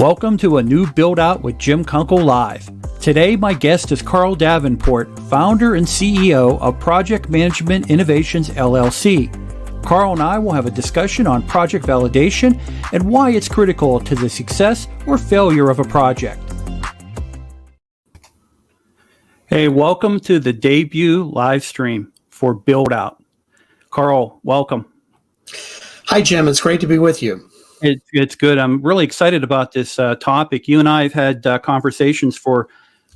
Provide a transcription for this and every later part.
Welcome to a new Build Out with Jim Kunkle Live. Today, my guest is Karl Davenport, founder and CEO of Project Management Innovations, LLC. Karl and I will have a discussion on project validation and why it's critical to the success or failure of a project. Hey, welcome to the debut live stream for Build Out. Karl, welcome. Hi, Jim. It's great to be with you. It's good. I'm really excited about this topic. You and I have had conversations for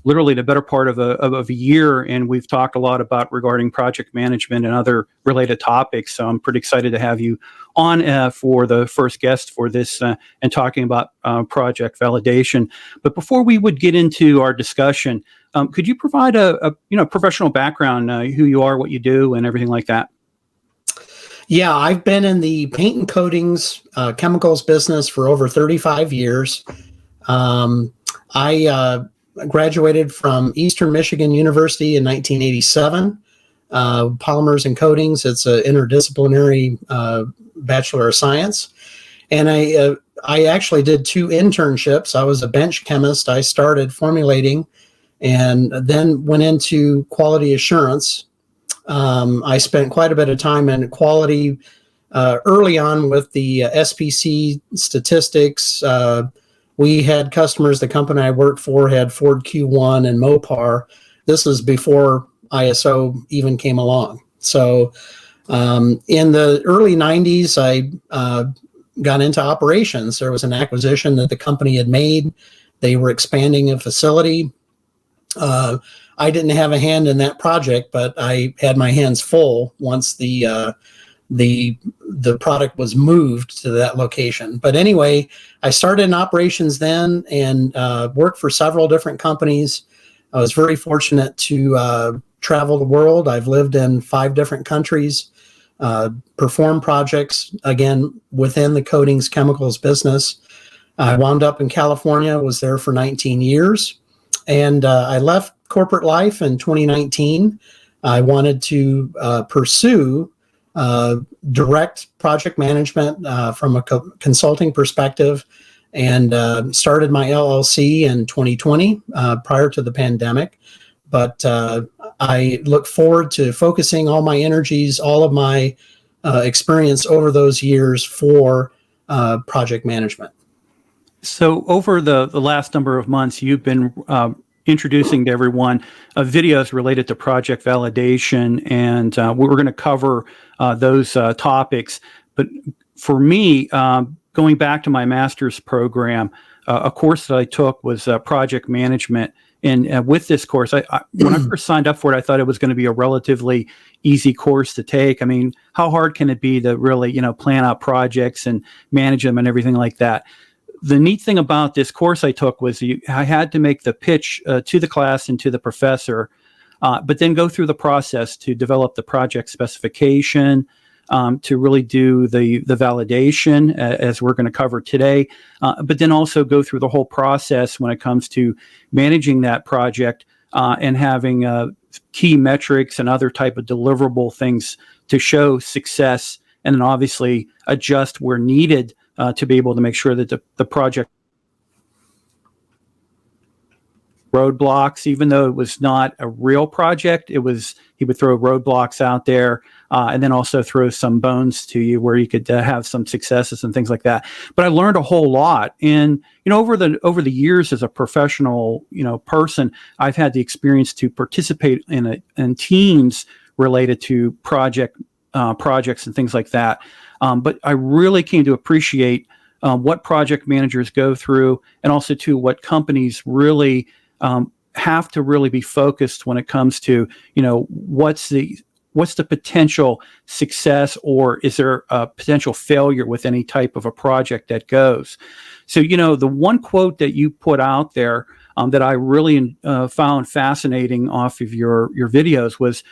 literally the better part of a year, and we've talked a lot about regarding project management and other related topics. So I'm pretty excited to have you on for the first guest for this and talking about project validation. But before we would get into our discussion, could you provide a professional background, who you are, what you do, and everything like that? Yeah, I've been in the paint and coatings chemicals business for over 35 years. I graduated from Eastern Michigan University in 1987, polymers and coatings. It's an interdisciplinary Bachelor of Science. And I actually did 2 internships. I was a bench chemist. I started formulating and then went into quality assurance. I spent quite a bit of time in quality early on with the SPC statistics. We had customers, the company I worked for had Ford Q1 and Mopar. This was before ISO even came along. So in the early 90s, I got into operations. There was an acquisition that the company had made. They were expanding a facility. I didn't have a hand in that project, but I had my hands full once the product was moved to that location. But anyway, I started in operations then and worked for several different companies. I was very fortunate to travel the world. I've lived in 5 different countries, performed projects, again, within the coatings chemicals business. I wound up in California, was there for 19 years. And I left corporate life in 2019. I wanted to pursue direct project management from a consulting perspective and started my LLC in 2020 prior to the pandemic. But I look forward to focusing all my energies, all of my experience over those years for project management. So over the last number of months, you've been introducing to everyone videos related to project validation, and we're going to cover those topics. But for me, going back to my master's program, a course that I took was project management. And with this course, when I first signed up for it, I thought it was going to be a relatively easy course to take. I mean, how hard can it be to really, plan out projects and manage them and everything like that? The neat thing about this course I took was I had to make the pitch to the class and to the professor, but then go through the process to develop the project specification, to really do the validation, as we're going to cover today, but then also go through the whole process when it comes to managing that project and having key metrics and other type of deliverable things to show success, and then obviously adjust where needed to be able to make sure that the project roadblocks, even though it was not a real project, he would throw roadblocks out there and then also throw some bones to you where you could have some successes and things like that. But I learned a whole lot. And, over the years as a professional, person, I've had the experience to participate in teams related to projects and things like that. But I really came to appreciate what project managers go through, and also to what companies really have to really be focused when it comes to, what's the potential success, or is there a potential failure with any type of a project that goes. So, the one quote that you put out there that I really found fascinating off of your videos was,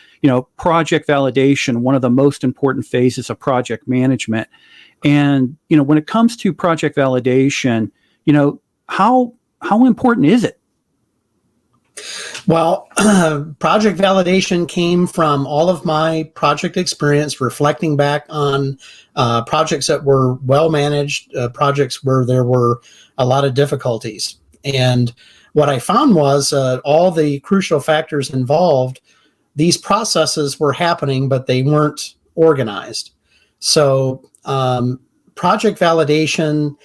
project validation, one of the most important phases of project management. And, when it comes to project validation, how important is it? Well, project validation came from all of my project experience, reflecting back on projects that were well managed, projects where there were a lot of difficulties. And what I found was all the crucial factors involved, these processes were happening, but they weren't organized. So, project validation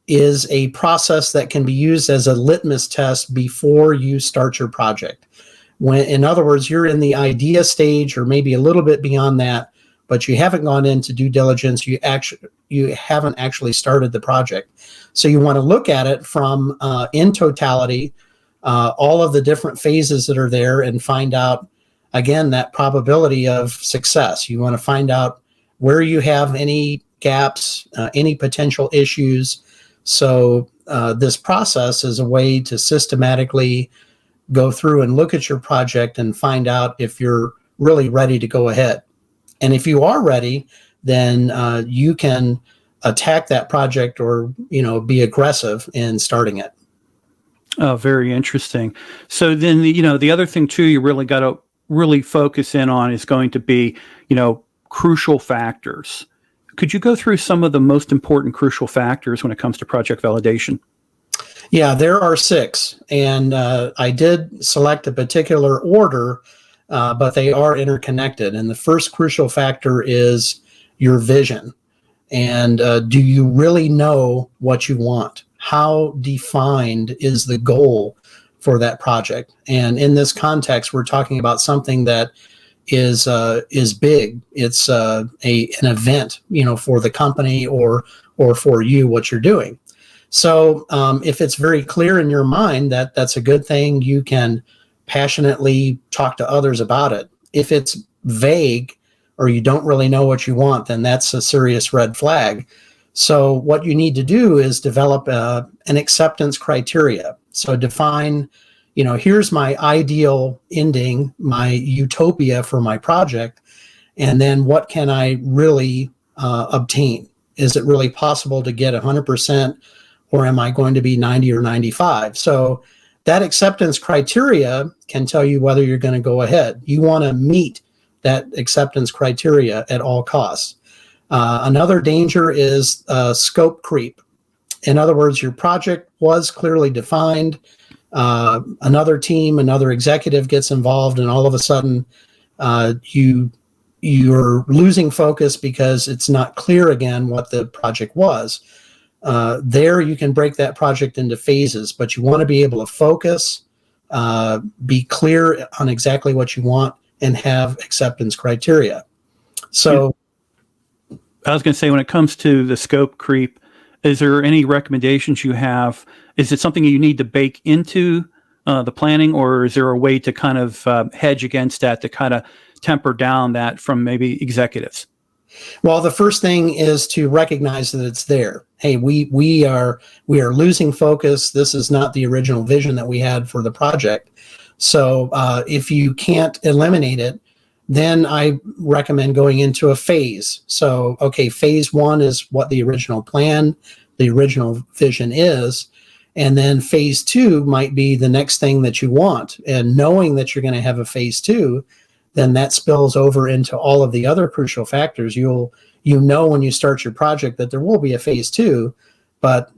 is a process that can be used as a litmus test before you start your project. When, in other words, you're in the idea stage or maybe a little bit beyond that, but you haven't gone into due diligence. You haven't actually started the project. So you want to look at it from in totality, all of the different phases that are there, and find out again that probability of success. You want to find out where you have any gaps, any potential issues. So this process is a way to systematically go through and look at your project and find out if you're really ready to go ahead. And if you are ready, then you can attack that project, or be aggressive in starting it. Oh, very interesting. So then, the other thing too, you really got to really focus in on is going to be, crucial factors. Could you go through some of the most important crucial factors when it comes to project validation? Yeah, there are 6, and I did select a particular order, but they are interconnected. And the first crucial factor is your vision. And do you really know what you want? How defined is the goal for that project? And in this context, we're talking about something that is big. It's an event, for the company or for you, what you're doing. So if it's very clear in your mind that that's a good thing, you can passionately talk to others about it. If it's vague or you don't really know what you want, then that's a serious red flag. So what you need to do is develop an acceptance criteria. So define, here's my ideal ending, my utopia for my project, and then what can I really obtain? Is it really possible to get 100%, or am I going to be 90 or 95? So that acceptance criteria can tell you whether you're going to go ahead. You want to meet that acceptance criteria at all costs. Another danger is scope creep. In other words, your project was clearly defined. Another team, another executive gets involved, and all of a sudden you're losing focus because it's not clear again what the project was. There you can break that project into phases, but you want to be able to focus, be clear on exactly what you want, and have acceptance criteria. So I was going to say, when it comes to the scope creep, is there any recommendations you have? Is it something you need to bake into the planning, or is there a way to kind of hedge against that, to kind of temper down that from maybe executives? Well, the first thing is to recognize that it's there. Hey, we are losing focus. This is not the original vision that we had for the project. So if you can't eliminate it, then I recommend going into a phase. So, okay, phase 1 is what the original plan, the original vision is. And then phase 2 might be the next thing that you want. And knowing that you're going to have a phase 2, then that spills over into all of the other crucial factors. When you start your project that there will be a phase 2, but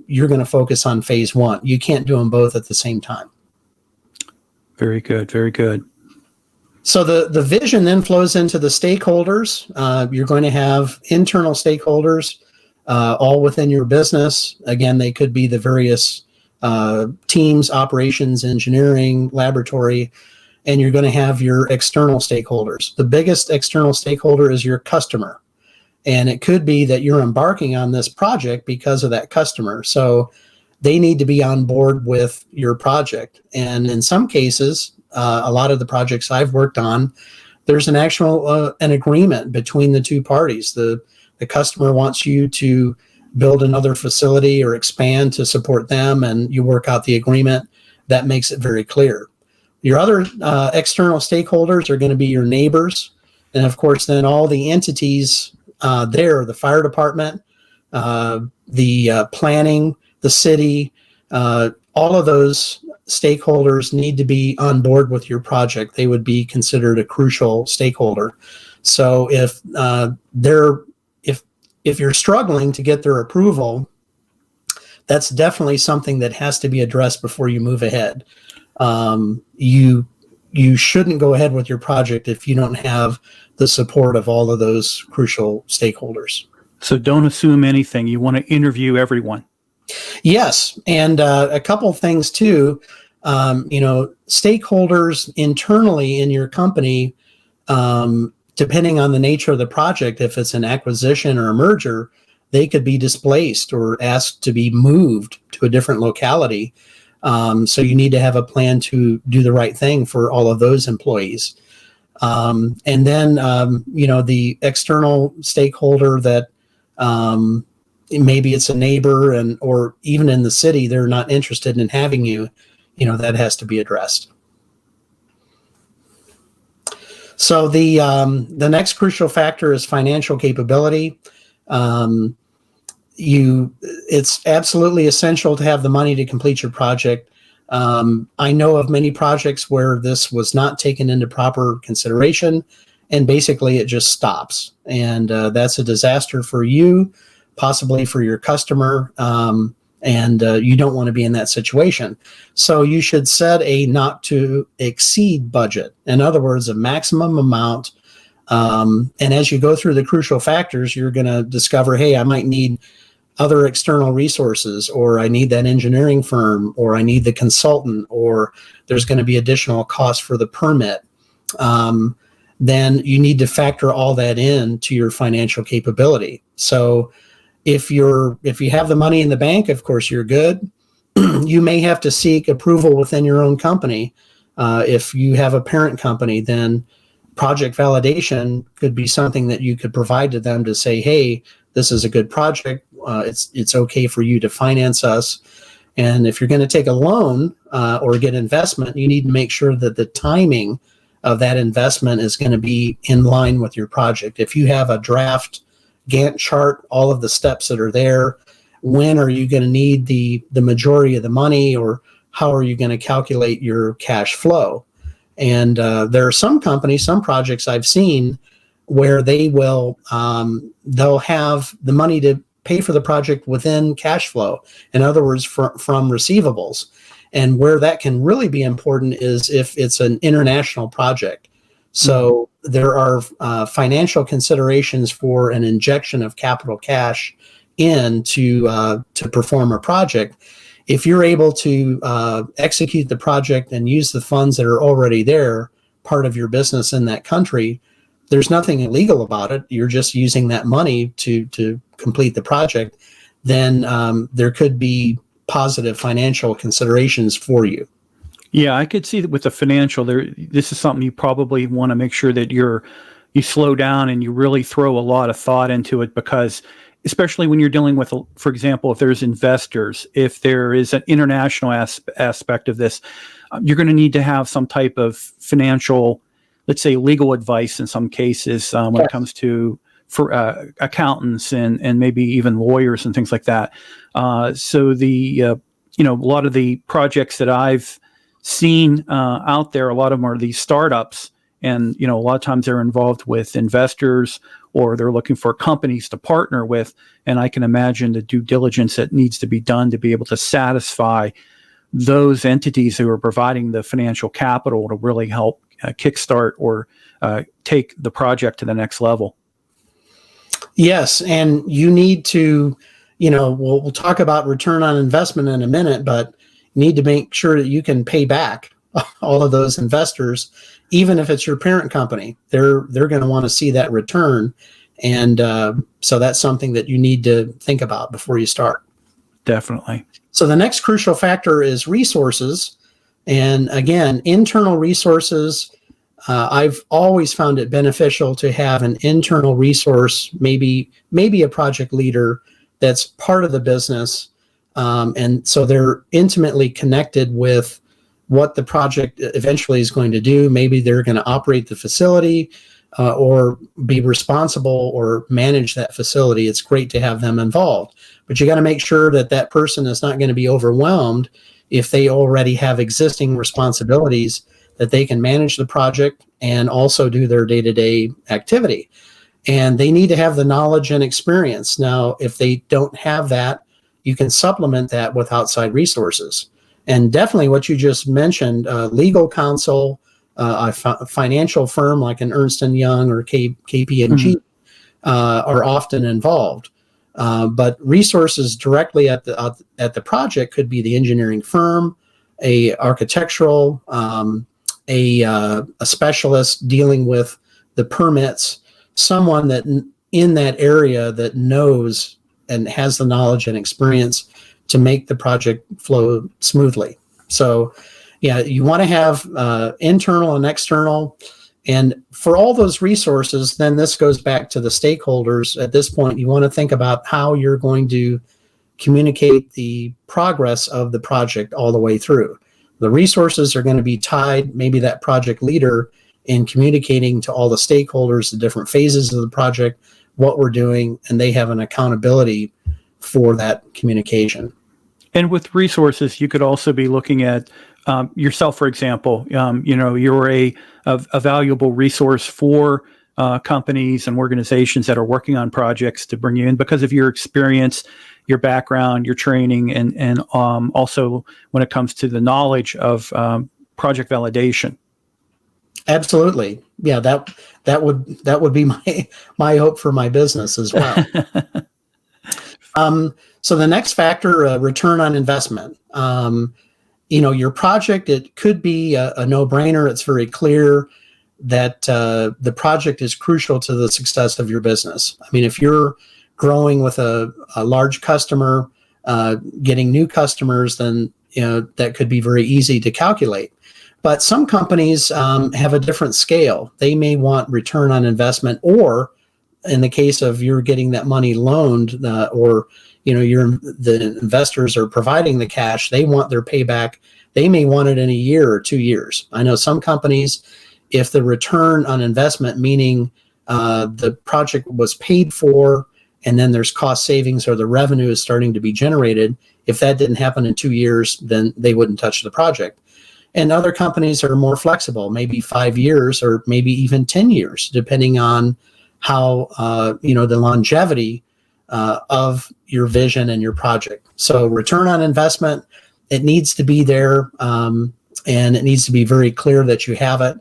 you're going to focus on phase 1. You can't do them both at the same time. Very good. Very good. So the vision then flows into the stakeholders. You're going to have internal stakeholders all within your business. Again, they could be the various teams, operations, engineering, laboratory, and you're going to have your external stakeholders. The biggest external stakeholder is your customer. And it could be that you're embarking on this project because of that customer. So they need to be on board with your project. And in some cases, a lot of the projects I've worked on, there's an actual an agreement between the two parties. The customer wants you to build another facility or expand to support them, and you work out the agreement. That makes it very clear. Your other external stakeholders are going to be your neighbors, and of course then all the entities there, the fire department, the planning, the city, all of those stakeholders need to be on board with your project. They would be considered a crucial stakeholder. So if if you're struggling to get their approval, that's definitely something that has to be addressed before you move ahead. You shouldn't go ahead with your project if you don't have the support of all of those crucial stakeholders. So don't assume anything. You want to interview everyone. Yes, and a couple of things too. Stakeholders internally in your company, depending on the nature of the project, if it's an acquisition or a merger, they could be displaced or asked to be moved to a different locality. So you need to have a plan to do the right thing for all of those employees. And then, the external stakeholder that maybe it's a neighbor or even in the city, they're not interested in having you, that has to be addressed. So the next crucial factor is financial capability. It's absolutely essential to have the money to complete your project. I know of many projects where this was not taken into proper consideration, and basically it just stops. And that's a disaster for you, possibly for your customer, and you don't want to be in that situation. So you should set a not to exceed budget. In other words, a maximum amount. And as you go through the crucial factors, you're going to discover, hey, I might need other external resources, or I need that engineering firm, or I need the consultant, or there's going to be additional costs for the permit. Then you need to factor all that in to your financial capability. So if you have the money in the bank, of course you're good. You may have to seek approval within your own company. If you have a parent company, then project validation could be something that you could provide to them to say, hey, this is a good project. It's okay for you to finance us. And if you're going to take a loan or get investment, you need to make sure that the timing of that investment is going to be in line with your project. If you have a draft Gantt chart, all of the steps that are there, when are you going to need the majority of the money, or how are you going to calculate your cash flow? And there are some companies, some projects I've seen where they'll have the money to pay for the project within cash flow. In other words, from receivables. And where that can really be important is if it's an international project. So there are financial considerations for an injection of capital cash in to perform a project. If you're able to execute the project and use the funds that are already there, part of your business in that country, there's nothing illegal about it. You're just using that money to complete the project. Then there could be positive financial considerations for you. Yeah, I could see that with the financial. This is something you probably want to make sure that you slow down and you really throw a lot of thought into it, because especially when you're dealing with, for example, if there's investors, if there is an international aspect of this, you're going to need to have some type of financial, let's say, legal advice in some cases when it comes to for accountants and maybe even lawyers and things like that. So a lot of the projects that I've seen out there, a lot of them are these startups, and a lot of times they're involved with investors, or they're looking for companies to partner with. And I can imagine the due diligence that needs to be done to be able to satisfy those entities who are providing the financial capital to really help kickstart or take the project to the next level. Yes, and you need to, we'll talk about return on investment in a minute, but you need to make sure that you can pay back all of those investors, even if it's your parent company. They're going to want to see that return, and so that's something that you need to think about before you start. Definitely. So the next crucial factor is resources, and again, internal resources. I've always found it beneficial to have an internal resource, maybe a project leader that's part of the business, and so they're intimately connected with what the project eventually is going to do. Maybe they're going to operate the facility or be responsible or manage that facility. It's great to have them involved, but you got to make sure that person is not going to be overwhelmed if they already have existing responsibilities that they can manage the project and also do their day-to-day activity. And they need to have the knowledge and experience. Now, if they don't have that, you can supplement that with outside resources. And definitely what you just mentioned, legal counsel, a financial firm like an Ernst & Young or KPMG are often involved. But resources directly at the project could be the engineering firm, a architectural, a specialist dealing with the permits, someone that in that area that knows and has the knowledge and experience to make the project flow smoothly. So, yeah, you want to have internal and external. And for all those resources, then this goes back to the stakeholders. At this point, you want to think about how you're going to communicate the progress of the project all the way through. The resources are going to be tied, maybe that project leader, in communicating to all the stakeholders, the different phases of the project, what we're doing, and they have an accountability for that communication. And with resources, you could also be looking at yourself, for example. You're a valuable resource for companies and organizations that are working on projects to bring you in because of your experience, your background, your training, and also when it comes to the knowledge of project validation. Absolutely, yeah. That would be my hope for my business as well. So the next factor, return on investment. Your project, it could be a no-brainer. It's very clear that the project is crucial to the success of your business. I mean, if you're growing with a large customer, getting new customers, then that could be very easy to calculate. But some companies have a different scale. They may want return on investment, or in the case of you're getting that money loaned, or the investors are providing the cash, they want their payback. They may want it in a year or 2 years. I know some companies, if the return on investment, meaning the project was paid for and then there's cost savings or the revenue is starting to be generated, if that didn't happen in 2 years, then they wouldn't touch the project. And other companies are more flexible, maybe 5 years or maybe even 10 years, depending on how, the longevity of your vision and your project. So return on investment, it needs to be there, and it needs to be very clear that you have it.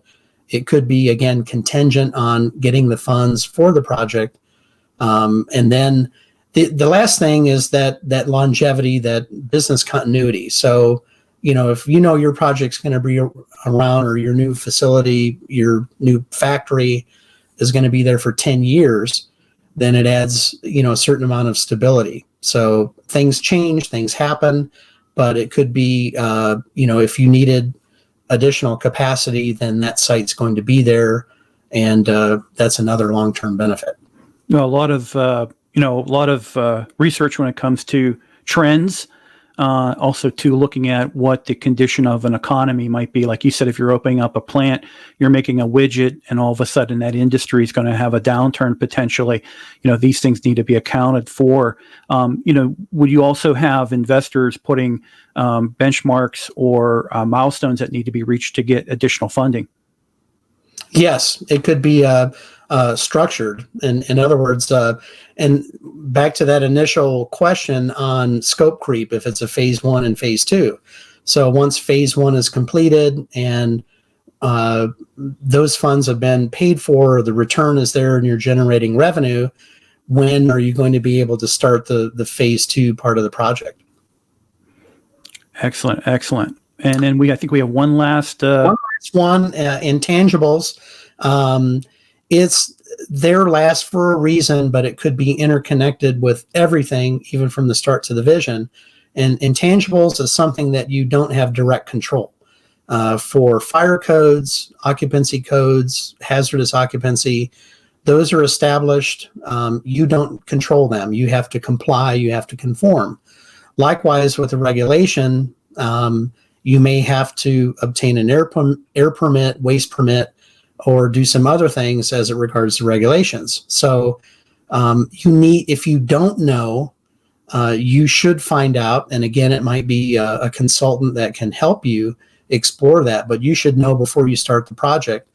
It could be, again, contingent on getting the funds for the project. And then the last thing is that longevity, that business continuity. So, if your project's going to be around, or your new facility, your new factory is going to be there for 10 years, then it adds, a certain amount of stability. So things change, things happen, but it could be, if you needed additional capacity, then that site's going to be there. And that's another long-term benefit. A lot of research when it comes to trends. Also, too, looking at what the condition of an economy might be. Like you said, if you're opening up a plant, you're making a widget, and all of a sudden that industry is going to have a downturn potentially. These things need to be accounted for. Would you also have investors putting benchmarks or milestones that need to be reached to get additional funding? Yes, it could be structured. In other words, and back to that initial question on scope creep, if it's a phase 1 and phase 2. So once phase 1 is completed and those funds have been paid for, the return is there and you're generating revenue, when are you going to be able to start the phase 2 part of the project? Excellent. And then I think we have one last intangibles. It's there last for a reason, but it could be interconnected with everything, even from the start to the vision. And intangibles is something that you don't have direct control. For fire codes, occupancy codes, hazardous occupancy, those are established. You don't control them. You have to comply. You have to conform. Likewise, with a regulation, you may have to obtain an air permit, waste permit, or do some other things as it regards to regulations. So if you don't know you should find out. And again, it might be a consultant that can help you explore that, but you should know before you start the project.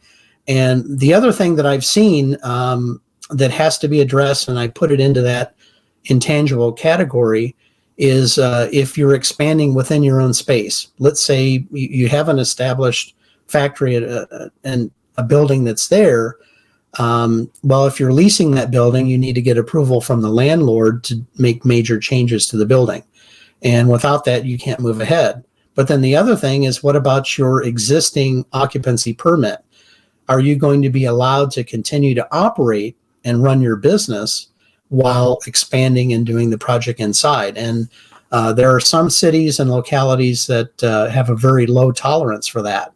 And the other thing that I've seen that has to be addressed, and I put it into that intangible category, is if you're expanding within your own space. Let's say you have an established factory and a building that's there. Well, if you're leasing that building, you need to get approval from the landlord to make major changes to the building. And without that, you can't move ahead. But then the other thing is, what about your existing occupancy permit? Are you going to be allowed to continue to operate and run your business while expanding and doing the project inside? And there are some cities and localities that have a very low tolerance for that.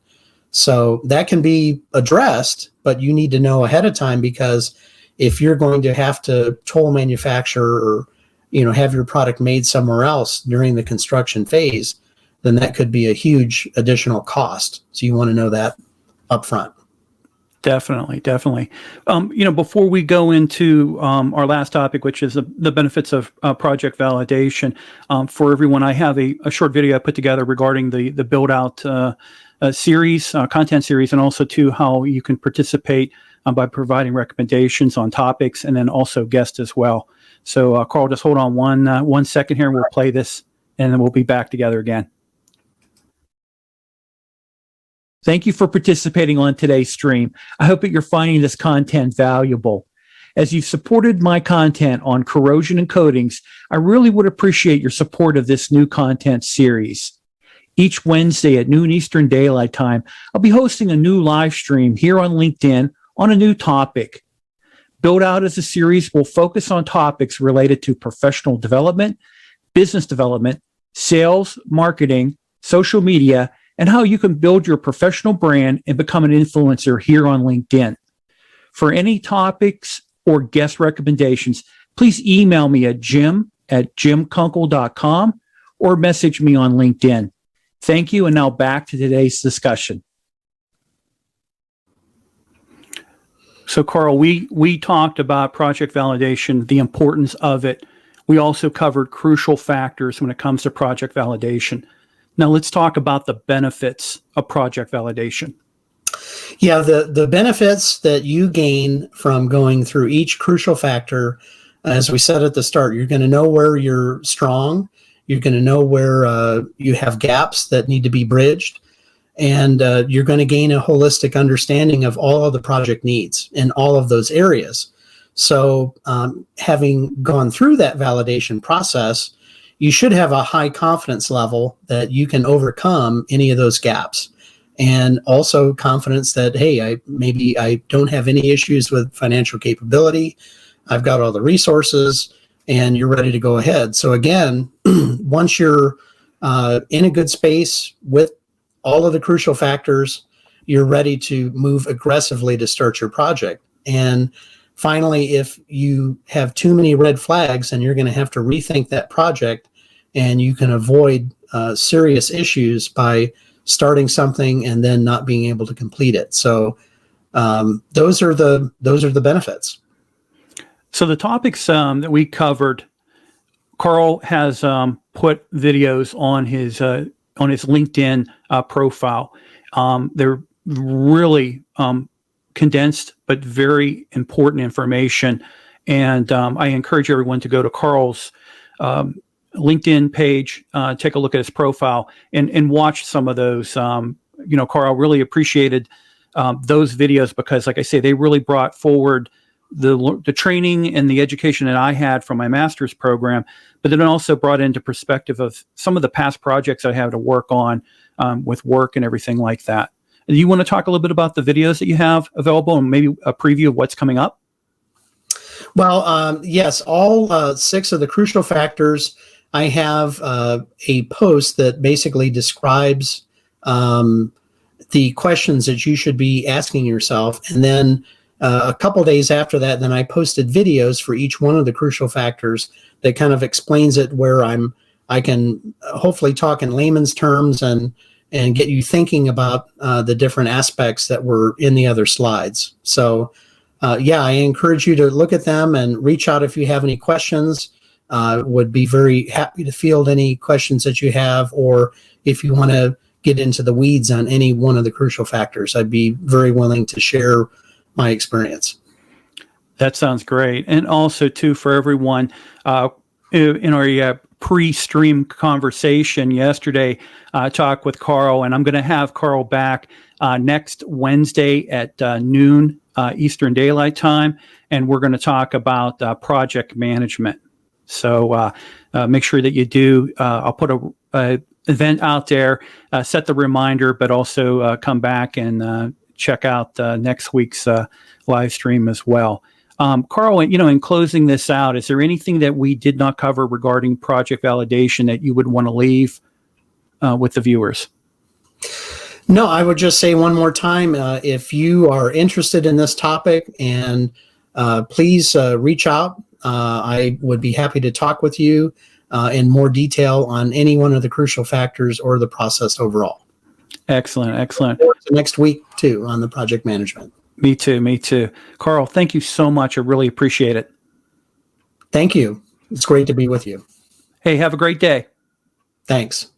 So that can be addressed, but you need to know ahead of time, because if you're going to have to toll manufacture or have your product made somewhere else during the construction phase, then that could be a huge additional cost. So you want to know that up front. Definitely. Before we go into our last topic, which is the benefits of project validation, for everyone, I have a short video I put together regarding the build out series, content series, and also to how you can participate by providing recommendations on topics, and then also guests as well. So, Karl, just hold on 1 second here, and we'll play this, and then we'll be back together again. Thank you for participating on today's stream. I hope that you're finding this content valuable. As you've supported my content on corrosion and coatings, I really would appreciate your support of this new content series. Each Wednesday at noon Eastern Daylight Time, I'll be hosting a new live stream here on LinkedIn on a new topic. Build Out as a series will focus on topics related to professional development, business development, sales, marketing, social media, and how you can build your professional brand and become an influencer here on LinkedIn. For any topics or guest recommendations, please email me at jim@jimkunkle.com or message me on LinkedIn. Thank you, and now back to today's discussion. So, Karl, we talked about project validation, the importance of it. We also covered crucial factors when it comes to project validation. Now let's talk about the benefits of project validation. Yeah, the benefits that you gain from going through each crucial factor, as we said at the start, you're going to know where you're strong. You're going to know where you have gaps that need to be bridged. And you're going to gain a holistic understanding of all of the project needs in all of those areas. So having gone through that validation process, you should have a high confidence level that you can overcome any of those gaps. And also confidence that, hey, I don't have any issues with financial capability. I've got all the resources, and you're ready to go ahead. So again, once you're in a good space with all of the crucial factors, you're ready to move aggressively to start your project. And finally, if you have too many red flags, then you're going to have to rethink that project, and you can avoid serious issues by starting something and then not being able to complete it. So those are the benefits. So the topics that we covered, Karl has put videos on his LinkedIn profile. They're really condensed but very important information, and I encourage everyone to go to Karl's LinkedIn page, take a look at his profile, and watch some of those. Karl, really appreciated those videos because, like I say, they really brought forward the training and the education that I had from my master's program, but then it also brought into perspective of some of the past projects I had to work on with work and everything like that. Do you want to talk a little bit about the videos that you have available and maybe a preview of what's coming up? Well, yes, all 6 of the crucial factors. I have a post that basically describes the questions that you should be asking yourself. And then a couple days after that, then I posted videos for each one of the crucial factors that kind of explains it, where I can hopefully talk in layman's terms and get you thinking about the different aspects that were in the other slides. So I encourage you to look at them and reach out if you have any questions. Would be very happy to field any questions that you have, or if you want to get into the weeds on any one of the crucial factors, I'd be very willing to share my experience. That sounds great. And also, too, for everyone, in our pre-stream conversation yesterday, I talked with Karl, and I'm going to have Karl back next Wednesday at noon Eastern Daylight Time, and we're going to talk about project management. So make sure that you do. I'll put a event out there, set the reminder, but also come back and check out next week's live stream as well. Karl, in closing this out, is there anything that we did not cover regarding project validation that you would want to leave with the viewers? No, I would just say one more time, if you are interested in this topic, and please reach out. I would be happy to talk with you in more detail on any one of the crucial factors or the process overall. Excellent, excellent. Next week, too, on the project management. Me too. Karl, thank you so much. I really appreciate it. Thank you. It's great to be with you. Hey, have a great day. Thanks.